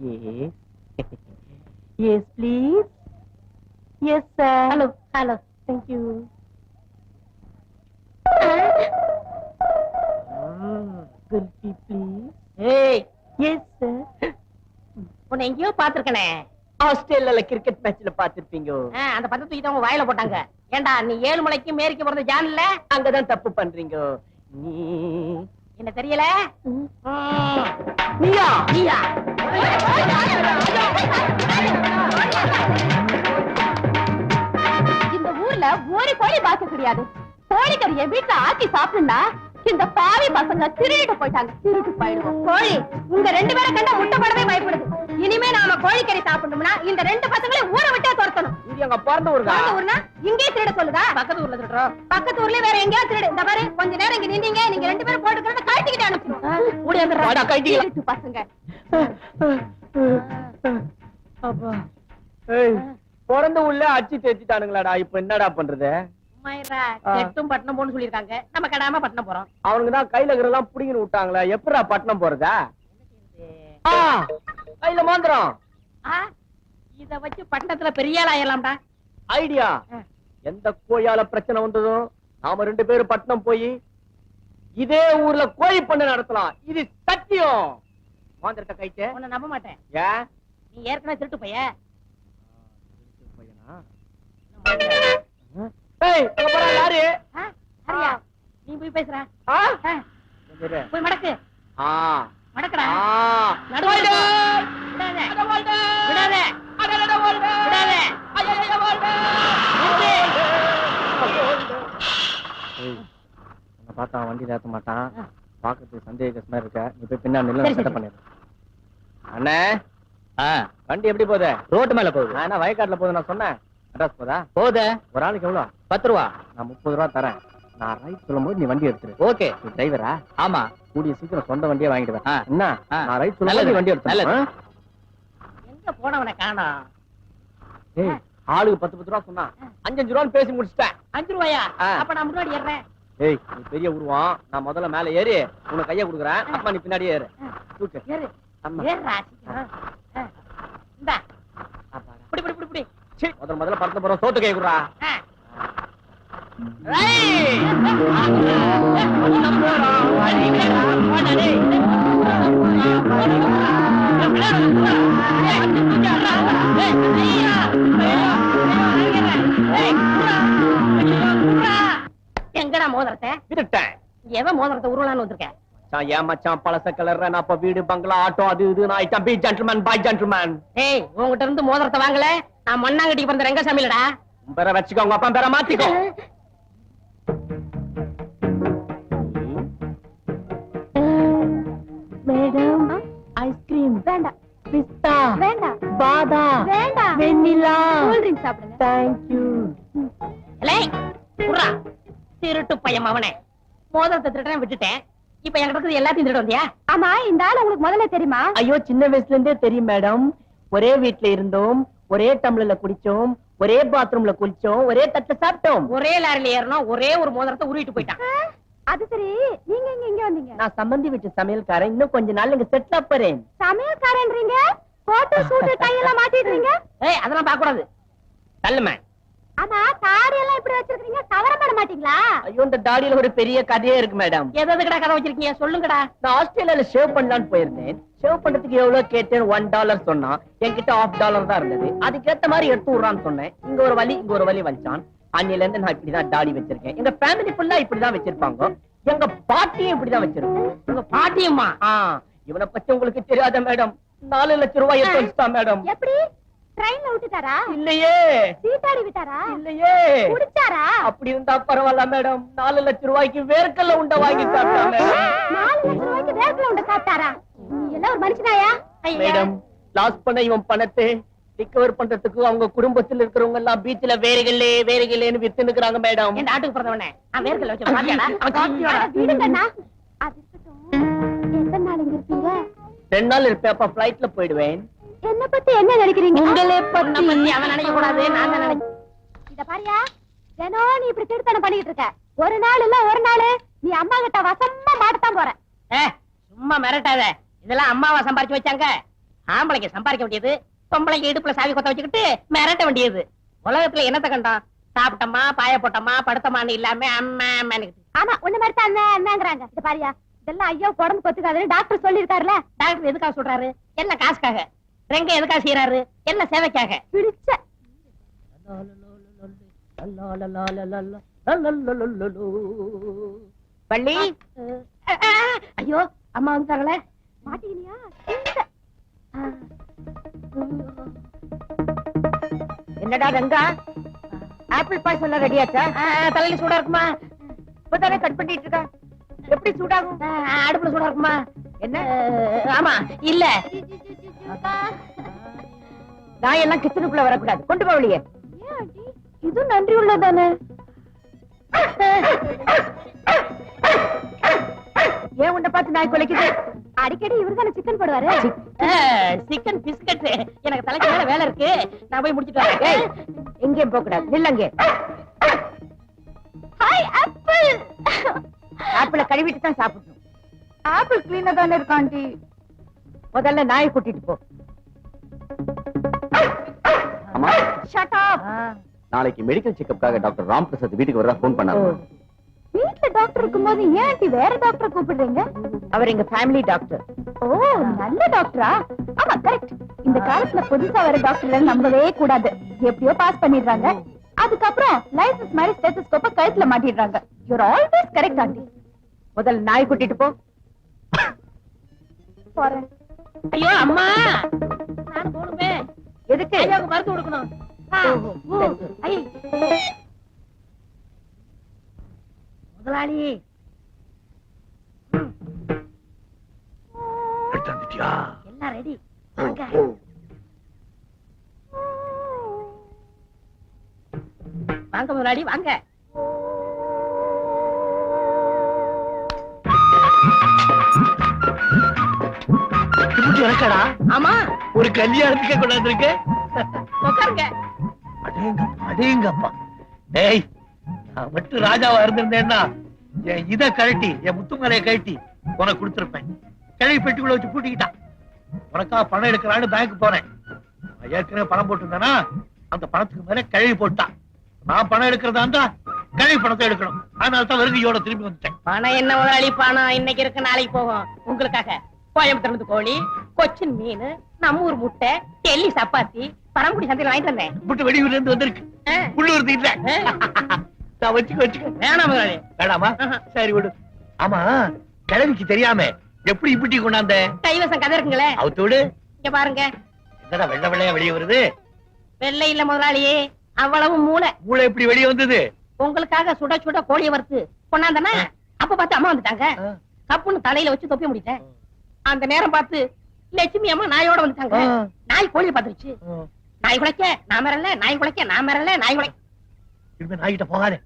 Yes, please. Yes, sir. Hello. Thank you. Kulfi, please. Hey, Yes, sir. உன்னை எங்கேயோ பாத்துருக்கனே. ஆஸ்திரேலியால cricket மேட்ச்ல பாத்திருப்பீங்க. அந்த பத்து தூக்கி உங்க வாயில போட்டாங்க. ஏண்டா நீ 7 மலைக்கு மேற்கு பிறந்த ஜான் இல்ல? அங்கதான் தப்பு பண்றீங்க. நீ என்ன தெரியல? நீயா? நீயா? இந்த ஊர்ல ஒரு கோழி பாக்க கிடையாது. கோழிக்கறியை வீட்டுல ஆக்கி சாப்பிடுனா இந்த பாவி பசங்க திருடிட்டு போயிட்டாங்க. திருட்டு போயிடுவோம். கோழி உங்க 2 பேரை கண்டா முட்டை போடவே பயப்படுது. இனிமே நாம கோழிக்கறி சாப்பிடணும்னா இந்த 2 பசங்களையும் ஊரை விட்டே துரத்தணும். இது எங்க பிறந்த ஊருக்கா? பிறந்த ஊர்னா இங்கே திருட சொல்லுதா? பக்கத்து ஊர்ல திருடுறோம். பக்கத்து ஊர்ல வேற எங்கேயாவது திருடு. இந்த பாரு கொஞ்ச நேரம் இங்க நின்னீங்க, நீங்க 2 பேரும் போட்டுக்கிறத கழட்டிக்கிட்டு அனுப்பிடுவோம். மூடி வந்துடுறா. வாடா, கழட்டிக்கலாம். திருட்டு பசங்க. அப்பா. ஏய், பிறந்த ஊர்ல அடிச்சு தேத்திட்டானுங்களாடா. இப்ப என்னடா பண்றது? சும்மாயிரா. கெட்டும் பட்டணம் போன்னு சொல்லிருக்காங்க. நம்ம கடாம பட்டணம் போறோம். அவனுக்கு தான் கையில இருக்கிறதெல்லாம் புடிங்கிட்டு விட்டாங்களே. எப்படா பட்டணம் போறதா? கையில மாந்திரம். இத வச்சு பட்டணத்துல பெரிய ஆள் ஆயிரலாம்டா. ஐடியா. எந்த கோயால பிரச்சனை வந்ததோ நாம 2 பேரும் பட்டணம் போய் இதே ஊர்ல கோழி பண்ண நடத்தலாம். இது சத்தியம். மாந்திரத்தை கைட்டு உன்னை நம்ப மாட்டேன். ஏன்? நீ ஏற்கனவே திருட்டு பைய. ஏய், அங்க போறா யாரு? சரியா? நீ போய் பேசுற. போய் மடக்கு. மடக்குடா. நடுவுல விடாத. விடாத. விடாத. பார்த்தா வண்டியில ஏத்த மாட்டான். பாக்கிறதுக்கு சந்தேகமா இருக்க. நீ போய் பின்னாடி நில்லு, செட்டப் பண்ணிடு. அண்ணே, வண்டி எப்படி போகுது? ரோட்டு மேல போகுது. நான் என்ன வயக்காட்டுல போகுது நான் சொன்னேன். அட்ரஸ் போதா? போகுது. ஒரு ஆளுக்கு எவ்வளவு? 10 ரூபா. நான் 30 ரூபா தரேன். நான் ரைட் சொல்லும்போது நீ வண்டி எடுத்துரு. ஓகே. நீ டிரைவரா? ஆமா. கூடிய சீக்கிரம் சொந்த வண்டியே வாங்கிடுவேன். ஆ. என்ன? நான் ரைட் சொல்லும்போது வண்டி எடுத்து. எங்க போனவனை காணோம். ஏய், ஆளுக்கு 10 ரூபா சொன்னா 5 ரூபான்னு பேசி முடிச்சிட்டேன். 5 ரூபாயா? அப்ப நான் முன்னாடி ஏறேன். ஏய், நீ பெரிய உருவம். நான் முதல்ல மேல ஏறி உனக்கு கைய கொடுக்குறேன். அப்புறம் நீ பின்னாடியே ஏறு. தூக்கு. ஏறு. அம்மா. ஏறுடா. இந்தா. புடி புடி புடி புடி. சீ, முதல்ல பறந்து போறோம். சோத்து கை குடுறா. எங்கடா மோதிரத்தை? விட்டுட்டேன். எவன் மோதிரத்தை உருவலான்னு வந்திருக்கேன்? ஏன் மச்சான் பழச கலர்? நான் அப்ப வீடு பங்களா ஆட்டோ அது இது நான் பி ஜென்டில்மேன் பாய் ஜென்டில்மேன். ஏய், உங்ககிட்ட இருந்து மோதிரத்தை வாங்கல. நான் மண்ணாங்கட்டி பிறந்த ரங்கசாமிலடா. பேரை வச்சுக்கோ, உங்க அப்பா பேரை மாத்திக்கோ. மேடம், ஐஸ்கிரீம் வேண்டாம். பிஸ்தா வேண்டாம். பாதாம் வேண்டாம். வெண்ணிலா. கூல் ட்ரிங்க் சாப்பிடுங்க. தேங்க்யூ. திருட்டு பையன் அவனே. மோதிரத்தை திருட்டேன் விட்டுட்டேன். இப்ப என்கிட்ட எல்லாத்தையும் திருட வந்தியா? ஆமா, இந்த ஆள் உங்களுக்கு முதல்ல தெரியுமா? ஐயோ, சின்ன வயசுல இருந்தே தெரியும் மேடம். ஒரே வீட்ல இருந்தோம், ஒரே டம்ளர்ல குடிச்சோம், ஒரே பாத்ரூம்ல குளிச்சோம், ஒரே தட்டுல சாப்பிட்டோம். ஒரே லாரில ஏறணும். ஒரே ஒரு மோதிரத்தை உருவிட்டு போயிட்டான். அது சரி, நீங்க இங்க வந்தீங்க? நான் சம்பந்தி வீட்டு சமையல்காரன். இன்னும் கொஞ்ச நாள் இங்க செட்டில் ஆப்பறேன். சமையல்காரன்றீங்க? போட்டோ சூட் டை எல்லாம் மாட்டிடுறீங்க? ஏய், அதெல்லாம் பார்க்க கூடாது. தள்ளுமே. ஆமா, தாடி எல்லாம் இப்படி வச்சிருக்கீங்க, கவர பண்ண மாட்டீங்களா? ஐயோ, இந்த தாடியில ஒரு பெரிய கதையே இருக்கு மேடம். எதுக்குடா கதை வச்சிருக்கீங்க? சொல்லுங்கடா. நான் ஆஸ்திரேலியால ஷேவ் பண்ணலான்னு போயிருந்தேன். ஷேவ் பண்றதுக்கு எவ்வளவு கேட்டேன்? $1 சொன்னா. என்கிட்ட $1/2 தான் இருந்தது. அதுக்கேத்த மாதிரி எடுத்து விடுறான்னு சொன்னேன். இங்க ஒரு வலி, இங்க ஒரு வலி வச்சான். அன்னில இருந்து நான் இப்படிதான் தாடி வச்சிருக்கேன். எங்க ஃபேமிலி ஃபுல்லா இப்படிதான் வச்சிருப்பாங்க. எங்க பாட்டியும் இப்படிதான் வச்சிருக்கோம். உங்க பாட்டியம்மா? இவனை பத்தி உங்களுக்கு தெரியாத மேடம். 4 லட்சம் ரூபாய் எடுத்து வச்சுட்டான் மேடம். எப்படி? ட்ரெயின்ல விட்டுட்டாரா? இல்லையே. சீட்டாடி விட்டாரா? இல்லையே. குடிச்சாரா? அப்படி இருந்தா பரவாயில்ல மேடம். 4 லட்சம் ரூபாய்க்கு வேர்க்கல்ல உண்டை வாங்கி சாப்பிட்டாங்க. 4 லட்சம் ரூபாய்க்கு வேர்க்கல்ல உண்டை சாப்பிட்டாரா? எல்லாம் ஒரு மனுஷனாயா? மேடம், லாஸ் பண்ண இவன் பணத்தை ரிகவர் பண்றதுக்கு அவங்க குடும்பத்தில் இருக்கிறவங்க எல்லாம் பீச்ல வேறுகளேன்னு வித்து நிக்கிறாங்க மேடம். என் நாட்டுக்கு பிறந்தவனே நான் வேர்க்கல்ல வச்சு பாத்தியாடா? வீடுங்கண்ணா. அது இருக்கட்டும். எத்தனை நாள் இங்க இருப்பீங்க? 2 நாள் இருப்பேன். அப்ப பிளைட்ல போயிடுவேன். என்ன பத்தி என்ன நினைக்கிறீங்க? உங்களே பத்தி அவன் நினைக்க கூடாது. நான் தான் நினைக்கிறேன். இத பாரியா, தினம் நீ இப்படி திருத்தனம் பண்ணிட்டு இருக்க. ஒரு நாள் இல்ல ஒரு நாள் நீ அம்மா கிட்ட வசமா மாட்டத்தான் போற. சும்மா மிரட்டாத. இதெல்லாம் அம்மாவா சம்பாரிச்சு வச்சாங்க. ஆம்பளைங்க சம்பாதிக்க வேண்டியது, பொம்பளைங்க இடுப்புல சாவி கொத்த வச்சுக்கிட்டு மிரட்ட வேண்டியது. உலகத்துல என்னத்த கண்டோம்? சாப்பிட்டோமா, பாய போட்டோமா, படுத்தமான்னு இல்லாம அம்மா அம்மான்னு. ஆமா உன்ன மாதிரி தான் என்னங்கறாங்க. இது பாரியா, இதெல்லாம் ஐயா உடம்பு கொத்துக்காதுன்னு டாக்டர் சொல்லிருக்காருல. டாக்டர் எதுக்காக சொல்றாரு? எல்லாம் காசுக்காக. ரெங்க எதுக்காக செய்யறாரு? எல்லாம் சேவைக்காக. பிடிச்ச பள்ளி. ஐயோ அம்மா வந்துட்டாங்களே. மாட்டீங்கயா? என்னடா ரங்கா, ஆப்பிள் பாய் சொல்ல ரெடியாச்சா? தலையில சூடா இருக்குமா? இப்பதானே கட் பண்ணிட்டு இருக்கா. எப்படி சூடாகும்? அடுப்புல சூடா இருக்குமா? என்ன? ஆமா இல்ல, நான் எல்லாம் கிச்சனுக்குள்ள வரக்கூடாது. கொண்டு போ வெளியே. இது நன்றி உள்ளதானே. ஏன் உன்னை பார்த்து நாய் குலைக்குது? அடிக்கடி இவரு தானே சிக்கன் போடுவாரு. Chicken biscuit. எனக்கு தலைக்கு மேல வேலை இருக்கு, நான் போய் முடிச்சிட்டு வரேன். எங்கேயும் போக கூடாது, நில்லங்க. Hi apple. ஆப்பிள கழுவிட்டு தான் சாப்பிடணும். ஆப்பிள் கிளீனா தானே இருக்கு ஆண்டி. முதல்ல நாயை கூட்டிட்டு போ. அம்மா, ஷட் அப். நாளைக்கு மெடிக்கல் செக்கப்காக டாக்டர் ராம் பிரசாத் வீட்டுக்கு வர ஃபோன் பண்ணாங்க. வீட்ல டாக்டர் இருக்கும்போது ஏன் ஆண்டி வேற டாக்டரை கூப்பிடுறீங்க? அவர் எங்க ஃபேமிலி டாக்டர். ஓ நல்ல டாக்டரா? ஆமா கரெக்ட். இந்த காலத்துல புதுசா வர டாக்டர்ல நம்பவே கூடாது. எப்படியோ பாஸ் பண்ணிடுறாங்க. அதுக்கப்புறம் லைசன்ஸ் மாதிரி ஸ்டெத்தஸ்கோப்ப கழுத்துல மாட்டிடுறாங்க. You are always correct aunty. முதல்ல நாய் கூட்டிட்டு போ. போறேன். ஐயோ அம்மா, நான் போணுமே. எதுக்கு? ஐயாவுக்கு மருந்து கொடுக்கணும். முதலாளி எல்லாம் ரெடி. வாங்க முதலாளி வாங்க. ஆமா, ஒரு கல்யாணத்துக்கே கொண்டாந்துருக்க. உட்காருங்க. அடேங்கப்பா. டேய், நான் மட்டும் ராஜாவா இருந்திருந்தேன்னா என் இத கழட்டி, என் முத்துமலையை கழட்டி உனக்கு கொடுத்திருப்பேன். கிழவி பெட்டிக்குள்ள வச்சு பூட்டிக்கிட்டான். உனக்கா பணம் எடுக்கலான்னு பேங்க் போறேன். நான் ஏற்கனவே பணம் போட்டிருந்தேனா அந்த பணத்துக்கு மேல கிழவி போட்டான். நான் பணம் எடுக்கிறதா இருந்தா கிழவி பணத்தை எடுக்கணும். அதனால தான் வெறுங்கையோட திரும்பி வந்துட்டேன். பணம் என்ன முதலாளி, பணம் இன்னைக்கு இருக்கு நாளைக்கு போகும். உங்களுக்காக கோயம்புத்தூர்ல கோழி, கொச்சின் மீன், நம்ம ஊர் முட்டை, டெல்லி சப்பாத்தி, பரம்புடி சந்தையில வாங்கிட்டு வந்தேன். முட்டை வெளியூர்ல இருந்து வந்திருக்கு. உள்ளூர் இல்ல. நான் வச்சுக்க. வேணாம் முதலாளி. வேணாமா? சரி விடு. ஆமா, கிழவிக்கு தெரியாம எப்படி இப்படி கொண்டாந்த? கைவசம் கதை இருக்குங்களே. அவுத்தோடு. இங்க பாருங்க. என்னடா வெள்ளை வெள்ளையா வெளியே வருது? வெள்ளை இல்ல முதலாளி, அவ்வளவு மூளை. மூளை எப்படி வெளியே வந்தது? உங்களுக்காக சுட சுட கோழியை வறுத்து கொண்டாந்தனா அப்ப பார்த்து அம்மா வந்துட்டாங்க. கப்புன்னு தலையில வச்சு தொப்பி முடிட்டேன். அந்த நேரம் பார்த்து லட்சுமி அம்மா நாயோட வந்துட்டாங்க. நாய் கோழியை பார்த்துருச்சு. நாய் குலைக்க நான் மரல, நாய் குலைக்க நான் மரல, நாய் குலைக்க. இனிமே நாய்கிட்ட போகாதே,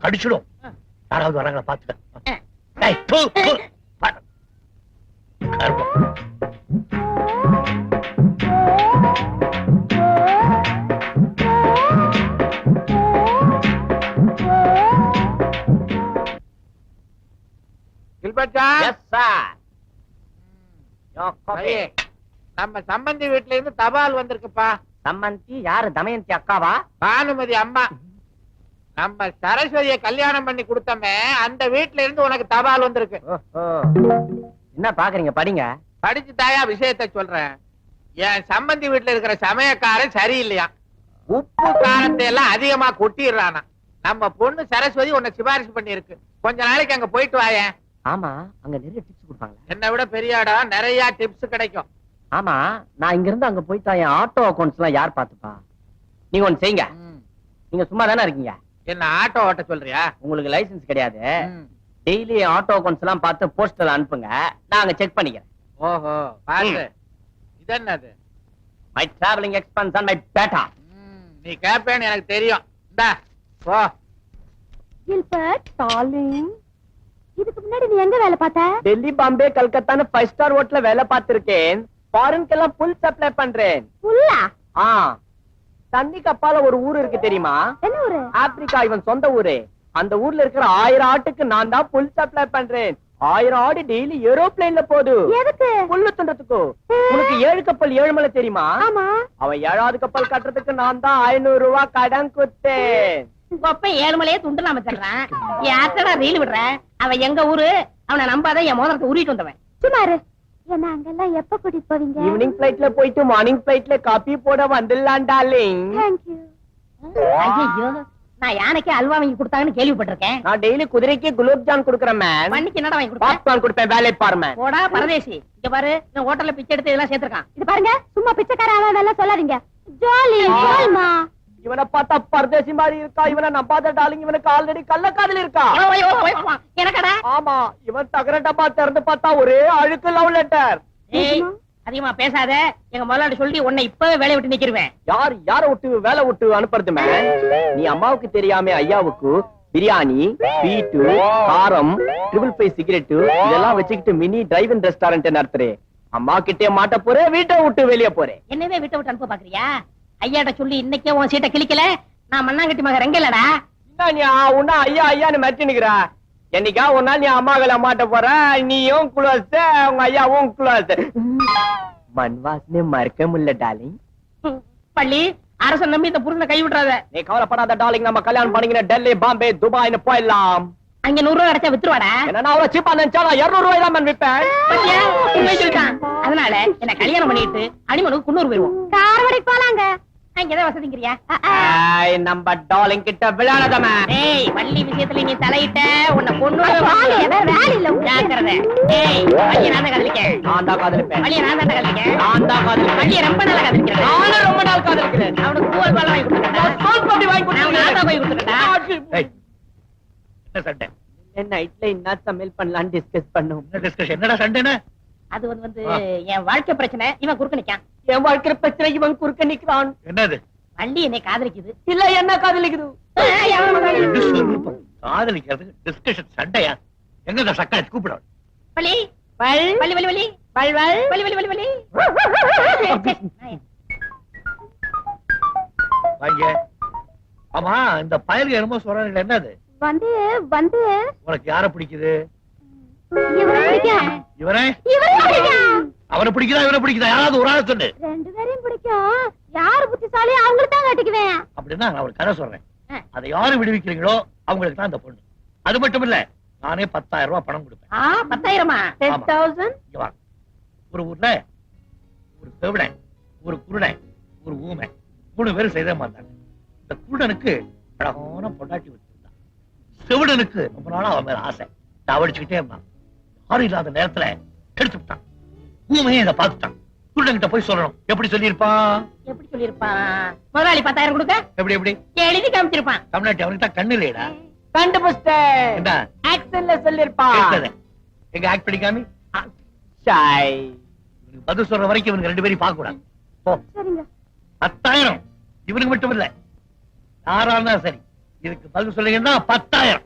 கடிச்சிடும். யாராவது வராங்களா பாத்துக்க. நம்ம சம்பந்தி வீட்டுல இருந்து தபால் வந்திருக்குப்பா. சம்மந்தி யாரு? தமயந்தி அக்காவா? பானுமதி அம்மா. நம்ம சரஸ்வதியை கல்யாணம் பண்ணி கொடுத்தமே அந்த வீட்டுல இருந்து உனக்கு தபால் வந்திருக்கு. என்ன பாக்குறீங்க? படிங்க. படிச்சு தாயா விஷயத்த சொல்றேன். என் சம்பந்தி வீட்டுல இருக்கிற சமயக்காரன் சரியில்லையா, உப்பு காரத்தை எல்லாம் அதிகமா கொட்டிடுறானா. நம்ம பொண்ணு சரஸ்வதி உன்னை சிபாரிசு பண்ணி இருக்கு. கொஞ்ச நாளைக்கு அங்க போயிட்டு வாயேன். ஆமா, அங்க நிறைய டிப்ஸ் கொடுப்பாங்க. என்னை விட பெரிய இடம், நிறைய டிப்ஸ் கிடைக்கும். ஆமா, நான் இங்க இருந்து அங்க போயிட்டா என் ஆட்டோ அக்கௌண்ட்ஸ் எல்லாம் யார் பாத்துப்பா? நீங்க ஒண்ணு செய்யுங்க. நீங்க சும்மா தானே இருக்கீங்க. என்ன ஆட்டோ ஓட்ட சொல்றியா? உங்களுக்கு லைசென்ஸ் கிடையாது. டெய்லி ஆட்டோ அக்கௌண்ட்ஸ் எல்லாம் பார்த்து போஸ்டர்ல அனுப்புங்க, நான் அங்க செக் பண்ணிக்கிறேன். ஓஹோ, பாரு. இது என்னது? My travelling expense and my batta. நீ கேப்பேன்னு எனக்கு தெரியும். இந்தா போ. கில்பர்ட் டார்லிங், இதுக்கு முன்னாடி நீ எங்க வேலை பார்த்த? டெல்லி, பாம்பே, கல்கத்தான்னு 5 ஸ்டார் ஹோட்டல்ல வேலை பார்த்திருக்கேன். ஃபாரின்க்கு எல்லாம் ஃபுல் சப்ளை பண்றேன். புல்லா? ஆ, தண்ணிக்கு அப்பால ஒரு ஊர் இருக்கு தெரியுமா? என்ன ஊரு? ஆப்பிரிக்கா இவன் சொந்த ஊரு. அந்த ஊர்ல இருக்கிற 1000 ஆட்டுக்கு நான் தான் ஃபுல் சப்ளை பண்றேன். 1000 ஆடு டெய்லி ஏரோப்ளேன்ல போகுது எதுக்கு? புல்லு துண்டத்துக்கு. உனக்கு 7 கப்பல் 7 மலை தெரியுமா? ஆமா. அவன் 7வது கப்பல் கட்டுறதுக்கு நான் தான் 500 ரூபாய் கடன் கொடுத்தேன். கொப்ப 7 மலையே துண்டு நாம தர்றான். யார்டா ரீல் விடுற? அவன் எங்க ஊரு, அவனை நம்பாத, என் மோதிரத்தை உருவிட்டு வந்தவன். சுமாரு என்ன அங்கெல்லாம் எப்ப கூட்டிட்டு போவீங்க? ஈவினிங் பிளைட்ல போயிட்டு மார்னிங் பிளைட்ல காபி போட வந்துடலாம் டார்லிங். தேங்க்யூ. ஐயோ, நான் யானைக்கு அல்வா வாங்கி கொடுத்தாங்கன்னு கேள்விப்பட்டிருக்கேன். நான் டெய்லி குதிரைக்கு குலோப் ஜான் கொடுக்கறேன் மேன். பண்ணிக்கு என்னடா வாங்கி கொடுப்பேன்? பாப்கார்ன் கொடுப்பேன், வேலை பாரு மேன். போடா பரதேசி. இங்க பாரு, இந்த ஹோட்டல்ல பிச்சை எடுத்து இதெல்லாம் சேர்த்திருக்கான். இது பாருங்க, சும்மா பிச்சைக்கார ஆளாதெல்லாம் சொல்லாதீங்க. ஜாலி ஜாலிமா. இவனை பார்த்தா பரதேசி மாதிரி இருக்கா. இவனை நம்பாத டார்லிங், இவனுக்கு ஆல்ரெடி கள்ளக்காதல் இருக்கா. எனக்கடா? ஆமா, இவன் தகர டப்பா திறந்து பார்த்தா ஒரே அழுக்கு லவ் லெட்டர். ஏய், அதிகமா பேசாத. எங்க முதலாளி சொல்லி உன்னை இப்பவே வேலைய விட்டு நிக்கிருவேன். யார விட்டு வேலை விட்டு அனுப்புறது மேன்? நீ அம்மாவுக்கு தெரியாம ஐயாவுக்கு பிரியாணி, ஸ்வீட்டு, காரம், 555 சிகரெட் இதெல்லாம் வச்சுக்கிட்டு மினி டிரைவ் இன் ரெஸ்டாரண்ட் நடத்துறே. அம்மா கிட்டே மாட்ட போறே, வீட்டை விட்டு வெளியே போறேன். என்னவே வீட்டை விட்டு அனுப்ப பாக்குறியா? ஐயாட்ட சொல்லி இன்னைக்கே உன் சீட்டை கிழிக்கல. நான் மண்ணாங்கட்டி மக ரெங்கலடா. என்ன நீ உன்ன ஐயா ஐயான்னு மறைச்சு நிக்கிற? என்னைக்கா ஒரு நாள் நீ அம்மாக்களை மாட்ட போற, நீயும் குளோஸ், உங்க ஐயாவும் குளோஸ். மண் வாசனை மறக்க முடியல டார்லிங். பள்ளி அரசன் நம்பி இந்த புருஷனை கை விட்டுறாத. நீ கவலைப்படாத டார்லிங், நம்ம கல்யாணம் பண்ணிக்கின டெல்லி, பாம்பே, துபாய்னு போயிடலாம். அங்க 100 ரூபாய் கிடைச்சா வித்துருவாடா. என்ன அவ்வளவு சீப்பா நினைச்சா 200 ரூபாய் தான் விற்பேன். பாத்தியா? உண்மையை சொல்லிட்டான். அதனால என்ன கல்யாணம் பண்ணிட்டு அனிமனுக்கு குன்னூர் போயிருவோம். காரவடைக்கு போலாங்க. அங்கதான் வசதிங்கிறியா? நம்ம டார்லிங் கிட்ட விளையாடாதமே. ஏய், பள்ளி விஷயத்துல நீ தலையிட்ட உன்னை பொண்ணு வாலி, வேற வேலை இல்ல உங்களுக்கு. ஜாக்கிரதை. ஏய், பள்ளியை நான் தான் காதலிக்கேன். நான் தான் காதலிப்பேன். பள்ளியை நான் தான் காதலிக்கேன். நான் தான் காதலிப்பேன். பள்ளியை ரொம்ப நாளா காதலிக்கிறேன். நானும் ரொம்ப நாள் காதலிக்கிறேன். அவனுக்கு பூவல் பாலம் வாங்கி கொடுத்துட்டா. சோல் பாட்டி வாங்கி நான் போய் கொடுத்துட்டா. ஏய், என்ன சண்டை? நைட்ல என்ன சமையல் பண்ணலாம்னு டிஸ்கஸ் பண்ணும். என்ன டிஸ்கஷன்? என்னடா சண்டைன்னு? அது வந்து என் வாழ்க்கை பிரச்சனை. இவன் குறுக்க நிக்கான். என் வாழ்க்கை பிரச்சனை இவன் குறுக்க நிக்கிறான். என்னது? வள்ளி என்னை காதலிக்குது. இல்ல என்ன காதலிக்குது. விஸ்வரூபம். காதலிக்கிறதுக்கு டிஸ்கஷன் சண்டையா? எங்க இந்த சக்கரை கூப்பிட? வள்ளி வள் வள்ளி வள்ளி வள்ளி வள் வள் வள்ளி வள்ளி வள்ளி வள்ளி. வாங்க. ஆமா, இந்த பயலுக்கு என்னமோ சொல்றாங்க, என்னது? வந்து வந்து உனக்கு யார பிடிக்குது? இவரை பிடிக்கும். இவரே? இவரை பிடிக்கும். அவனை பிடிக்குதா இவனை பிடிக்குதா? யாராவது ஒரு ஆளை சொல்லு. ரெண்டு பேரையும் பிடிக்கும். யாரு புத்திசாலியோ அவங்களுக்கு தான் கட்டிக்குவேன். அப்படின்னா நான் ஒரு கதை சொல்றேன். அதை யாரு விடுவிக்கிறீங்களோ அவங்களுக்கு தான் அந்த பொண்ணு. அது மட்டும் இல்ல, நானே 10,000 ரூபாய் பணம் கொடுப்பேன். 10,000? 10,000. இங்க வா. ஒரு ஊர்ல ஒரு செவிடன், ஒரு குருடன், ஒரு ஊமை 3 பேரும் செய்த மாட்டாங்க. இந்த குருடனுக்கு அழகான பொண்டாட்டி வச்சிருந்தான். செவிடனுக்கு ரொம்ப நாளா அவன் மேல ஆசை. தவடிச்சுக்கிட்டே இருந்தான். யாரும் இல்லாத நேரத்துல கெடுத்து விட்டான். ஊமையே இதை பார்த்துட்டான். குருடன் கிட்ட போய் சொல்லணும். எப்படி சொல்லியிருப்பான்? எப்படி சொல்லிருப்பான்? முதலாளி 10,000 கொடுக்க எப்படி எப்படி எழுதி காமிச்சிருப்பான். தமிழ்நாட்டு அவனுக்கு தான் கண்ணு இல்லையடா. கண்டுபிடிச்சேன். என்ன ஆக்சன்ல சொல்லிருப்பா. எடுத்தது? எங்க ஆக்ட் பண்ணிக்காமி ஷாய். இவனுக்கு பதில் சொல்ற வரைக்கும் இவனுக்கு 2 பேரையும் பார்க்க கூடாது. போ. சரிங்க. 10,000 இவனுக்கு மட்டும் இல்ல, யாரா இருந்தா சரி. இதுக்கு பதில் சொல்லுங்கன்னா 10,000.